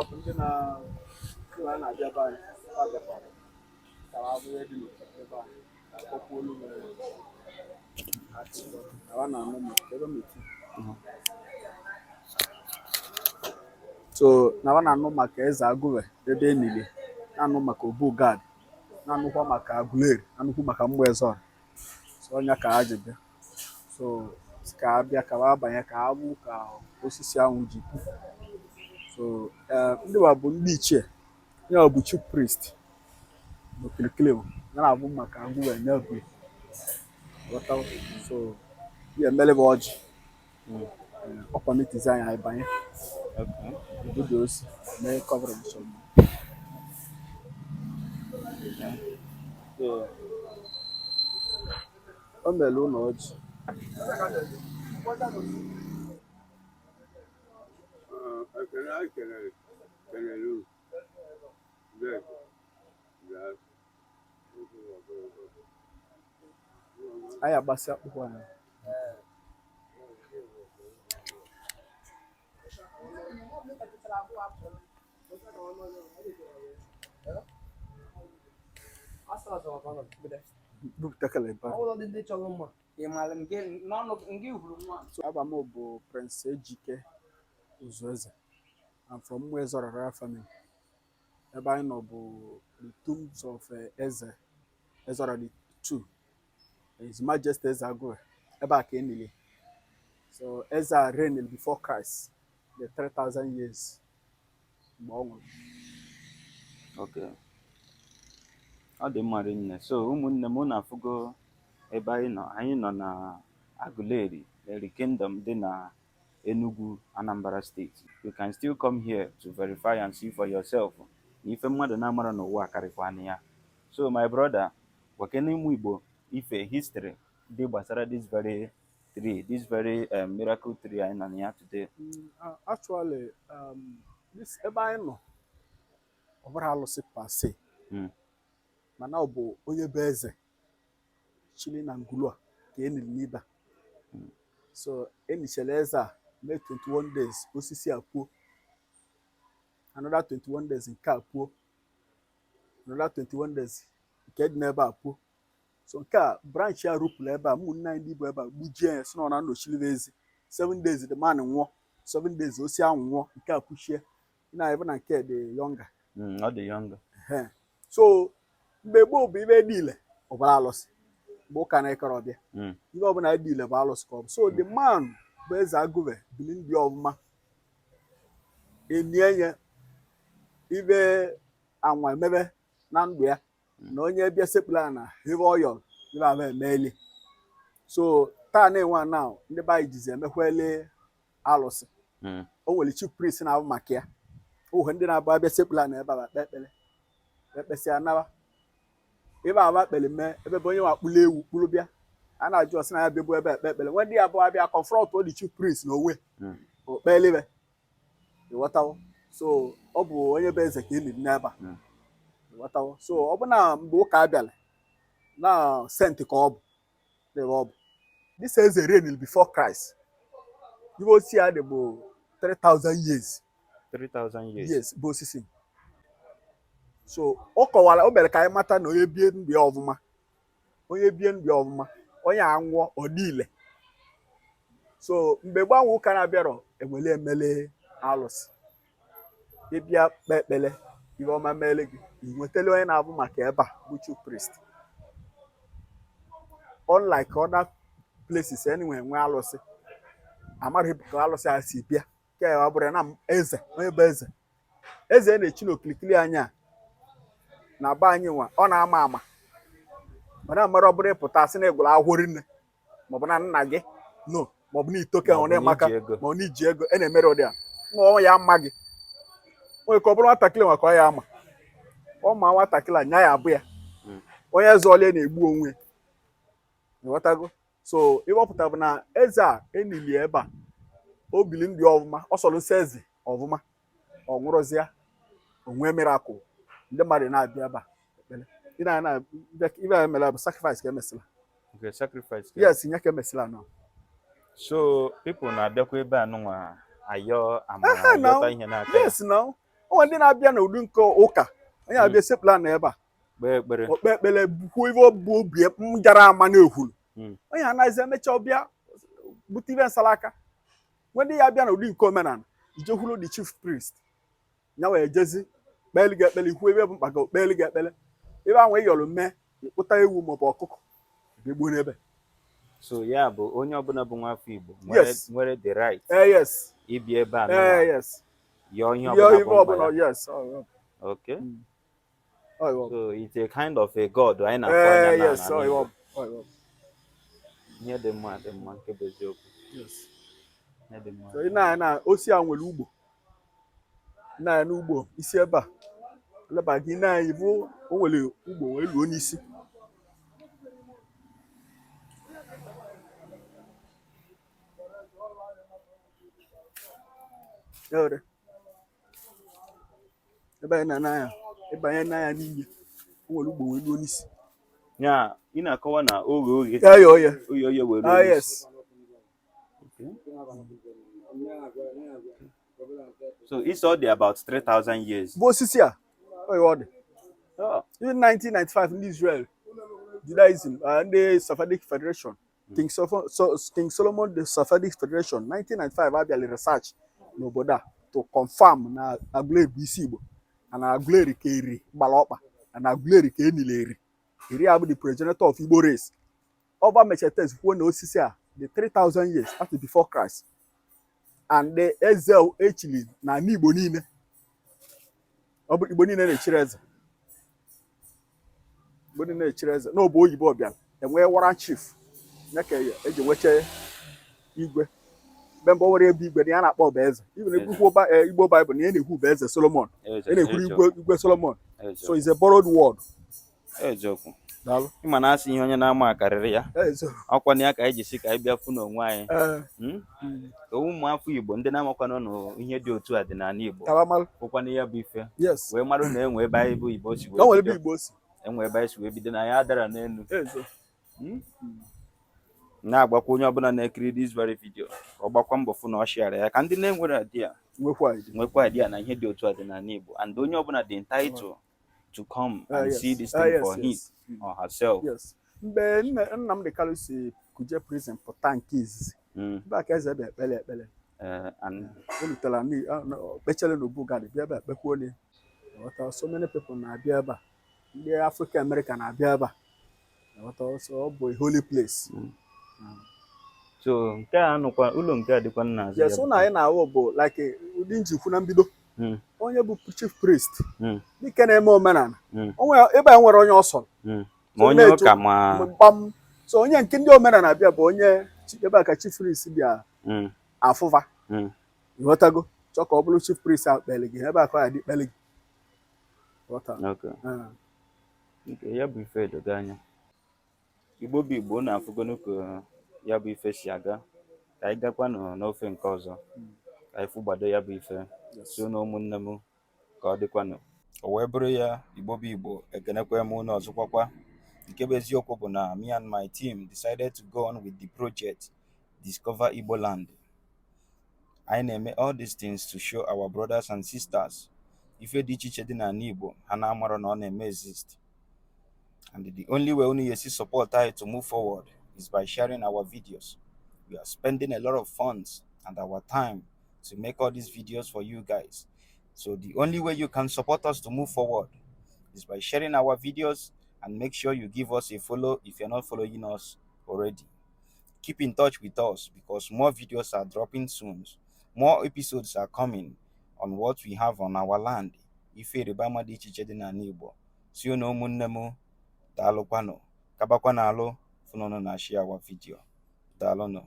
bụ ndị na-abịa be anyị ka ha bụrụ dị ebe a okwu olu nwere ha na-anụ ebe metu so na ha na-anụ maka eze agụwe ebe enili na-anụ maka obu gad na-anụkwa maka agụleri na-anụkwu maka mgbe ezọra so ọnya ka ha ji bịa so ka ha bịa ka ha banye ka ha bụ ka osisi ahụ ji pu so ndị wa bụ ndị ichie ya bụ chief priest n'okirikiri ya na-abụ maka agụwe n'ebu so ya emelebe ọjị ọkwa metizi anyị banye obodo osi mee coverage o mere ụlọ ọjị anyị agbasi akpụkpọ anyị aba m bụ Prince Ejike Uzueze. I'm from Ezora family. Ebe anyị nọ bụ the tombs of Eze Ezora the two. His Majesty Eze Agụwe. Ebe a ka e niile. So Eze reigned before Christ, the 3,000 years. Okay. Ọ dị mma rinne. So ụmụnne m na-afụgo ebe anyị nọ na Aguleri, the kingdom dị na Enugu, Anambra State. You can still come here to verify and see for yourself. Ife mmadụ na-amara n'ụwa karịkwana ya. So my brother, wakene ịmụ Igbo ife history dị gbasara this very tree, this very miracle tree anyị nọ na ya today. Actually, this ebe anyị nọ ọ bụrụ alụsị pase. Mana ọ bụ onye bụ eze chili na ngulu a ka eniri n'ibe. So enichara eze a mee 21 days osisi a puo, another 21 days nke a puo, another 21 days nke dị n'ebe a puo. So nke a branch ya rupụrụ ebe a ụmụnne anyị ndị Igbo ebe a gbujie ya si na ọ na nnochiri ezi 7 days the man nwụọ, 7 days osi ahụ nwụọ, nke a puchie na ebe na nke dị younger. Ọ dị younger. So mgbe gboo bụ ibe dị ile ọbara alụsị bụ ụka na ịkọrọ ọbịa ihe ọbụla dị ile bụ alụsị ka ọ bụ. So the man bụ Eze Agụwe bili ndị ọbụma enye ibe anwa emebe na ndụ ya na onye bịa sekpula na ebe ọyọl ibe ahụ emeeli. So taa na-enwe na ndị be anyị jizi emekwele alụsị. O nwere chief priest na-abụ maka ya ohe ndị na-abụ abịa sekpula na ebe a kpe ekpere ekpesịa naba ebe aba kpere mee ebe bụ onye wakpụrụ ewu kpụrụ bịa a na-ajụ ọsị na ya bịa bụ ebe ekpe ekpere nwe ndị ya abụọ abịa confront the chief priest na onwe okpelibe ịghọtawo. So ọ bụ onye bụ eze ka e liri n'ebe a ịghọtawo. So ọ bụ na mgbe ụka abịala na sent ka ọ bụ ebe ọ bụ this eze reigned before Christ. Ibe osisi ya dị bụ 3,000 years. 3,000 years. Yes, bụ osisi. So ọ kọwara o mere ka anyị mata na onye bie ndụ ya ọfụma, onye bie ndụ ya ọfụma, onye anwụọ ọ dị ile. So mgbe gbanwe ụka na-abịarọ enwele emele alụsị ịbịa kpe ekpele ihe ọma meele gị inwetele onye na-abụ maka ebe a bụ chief priest. Unlike other places anywhere nwe alụsị amaghị ka alụsị a si bịa ka ya bụrụ na eze onye bụ eze na-echi n'okirikiri anya na be anyị nwa ọ na-ama ama mana mara ọ bụrụ ịpụta sị na ịgwụrụ akwụkwọ rinne maọbụ na nna gị no maọbụ na itoke ọ na-emaka ma ọ na iji ego na-emere ụdị a nwa ya ama gị onye ka ọ bụrụ nwatakịrị nwa ka ọ ya ama ọ ma nwatakịrị anya ya abụ ya onye eze ọlịa na-egbu onwe ịghọtago. So ịwepụta bụ na eze a enili ebe a o bili ndị ọfụma ọ sọrọ nsọ eze ọfụma ọ nwụrụzịa onwe miracle ndị mmadụ na-abịa ebe a ekpere ibe emela bụ sacrifice ka emesịla. Okay, sacrifice. Yes, nye ka emesịla now. So people na-abịakwa ebe a nụnwa ayọ amara yọta ihe n'aka. Yes now. onwe ndị na-abịa n'ụdị nke ụka onye abịa sepụla na ebe a kpee ekpere okpe ekpere bukwuo ife bụ obi m jara ama n'ehulu onye anaghịzi emecha ọbịa bute ife nsala aka nwe ndị ya abịa n'ụdị nke omenala ijekwuru the chief priest ya wee jezi kpeeli gị ekpele ikwu ebe bụ mkpa ka okpeeli gị ekpele ebe ahụ ịyọrọ mee ịkpụta ewu maọbụ ọkụkọ ga-egbuo n'ebe. so ya bụ onye ọbụla bụ nwafọ Igbo Yes. nwere the right Yes. ibi ebe a Yes. yọọ ihe Your ọbụla evil bụ mkpa ya. ọbụla, yes. Okay. Oh, So it's a kind of a god anyị na-akpọ anya na yes. ala Igbo. Oh, Ihe dị mma nke bụ eziokwu. yes. Ihe dị mma. So ị na osi a nwere ugbo na n'ugbo isi ebe a leba gị na ibu o nwere ugbo wee luo n'isi ebe anyị na-anya ịbanye n'anya n'ihe o nwere ugbo wee luo n'isi Ya ị na-akọwa na oghe oye oghe were yes. So it's all there about 3,000 years. Bụ osisi a oye ọ dị Oh. even 1995 ndị Israel Judaism ndị Sephardic Federation King Solomon the Sephardic Federation 1995 abịala research n'obodo a to confirm na Aguleri bụ isi Igbo na Aguleri ka eri gbara ọkpa na Aguleri ka enile eri abụ the progenitor of Igbo race. Ọba mechetes kwuo na osisi a the 3,000 years after before Christ and the eze echili na Igbo niile ọ bụ Igbo niile na-echiri eze Igbo niile na-echiri eze n'obo oyibo ọbịa enwee warrant chief ya ka eji nweche igwe mgbe mbọ were ebe igwe na ya na-akpọ ọba eze even ekwukwu Igbo Bible na ya na-ekwu bụ eze Solomon na-ekwuru igwe Solomon so is a borrowed word. Eziokwu. Ịma na asị ihe onye na-ama akarịrị ya ọkwa na ya ka anyị ji si ka anyị bịa fụ n'onwe anyị ụmụafọ Igbo ndị na-amakwanụ na ihe dị otu a dị n'ala Igbo ụkwana ya bụ ife wee marụ na enwe ebe anyị bụ Igbo si wee bido enwe ebe anyị si wee bido na ya adara n'elu na-agbakwa onye ọbụla na-ekiri this very video ọ gbakwa mbọ fụ na ọ share ya ka ndị na-enwere idea nwekwa idea na ihe dị otu a dị n'ala Igbo and onye ọbụla dị entitled to come and see this thing for him or herself. Yes. Mgbe Nnamdi Kanu si Kuje prison pụta nke izizi ebe a ka eze ebe ekpele olutela kpechere n'obu gadi bịa ebe ekpekwuo ne so many people na-abịa ebe a ndị African American na-abịa ebe a ọ bụ a holy place. So nke a nụkwa ụlọ nke a dịkwa nna azụ. Yes, ụlọ anyị na-awụ bụ like ụdị njikwu na mbido onye bụ chief priest dike na-eme omenala ebe a nwere onye ọsọ ma onye ụka ma mkpam so onye nke ndị omenala abịa bụ onye ebe a ka chief priest bịa afụva ịghọtago chọ ka ọ bụrụ chief priest ahụ kpele gị ebe a ka ọ dị kpele gị ya bụ ife edoga anya Igbo bụ Igbo na-afụgonu ka ya bụ ife si aga ka anyị gakwa n'ofe nke ọzọ ka anyị fụgbado ya bụ ife so na ụmụnne m ka ọ dịkwanụ o wee bụrụ ya Igbo bụ Igbo ekenekwa m unu ọzọkwakwa nke bụ eziokwu bụ na me and my team decided to go on with the project Discover Igbo Land. Anyị na-eme all these things to show our brothers and sisters ife dị iche iche dị n'ala Igbo ha na-amarọ na ọ na-eme exist. And the only way unu ga-esi support anyị to move forward is by sharing our videos. We are spending a lot of funds and our time to make all these videos for you guys. So the only way you can support us to move forward is by sharing our videos and make sure you give us a follow if you're not following us already. Keep in touch with us because more videos are dropping soon. More episodes are coming on what we have on our land. Ife ribama dị iche iche dị n'ala Igbo. Si unu ụmụnne m daalụkwanụ kabakwa n'alụ fụnụnụ na share our video. Daalụnụ.